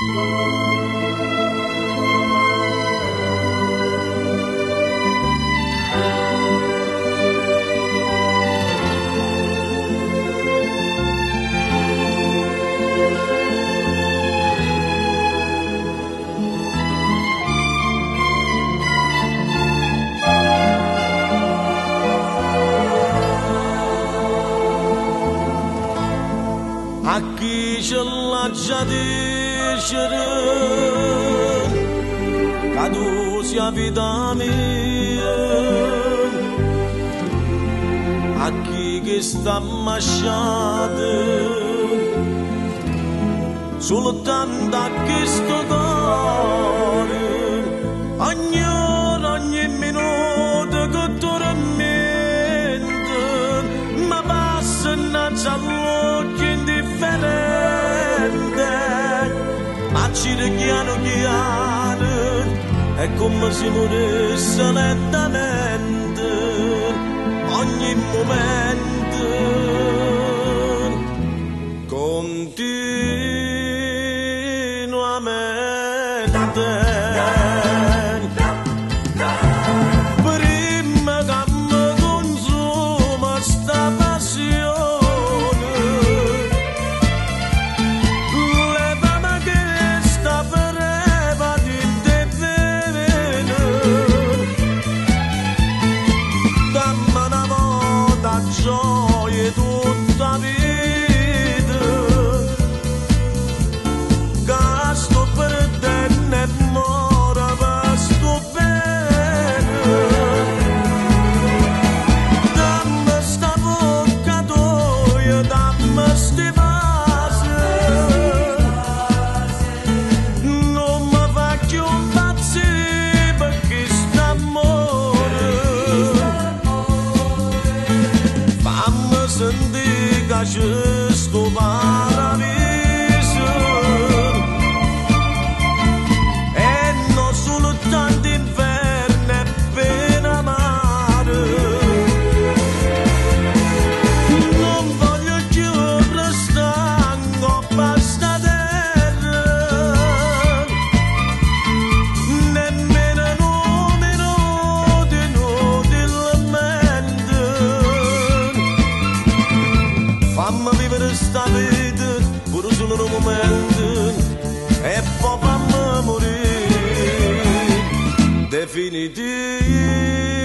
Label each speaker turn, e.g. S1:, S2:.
S1: A chi ce l'ha già dicere che tu sia vita mia, a chi che sta masciata soltanto a questo cuore, ogni ora, ogni minuto che tormenta ma passa innanzi all'occhio ma ci piano piano è come se morisse lentamente ogni momento continuamente. Prima che mi consuma sta passione, gioie tutta vita che sto perdendo e mora ma sto bene. Dammi sta bocca tua, dammi sti vasi, non mi faccio impazzire perché st'amore senti che c'è sto paradiso e non soltanto inverno e pena mare. Non voglio più restare in questa terra nemmeno un minuto inutilmente. Fammi vivere sta vita pure solo un momento e poi fammi morire definitivamente.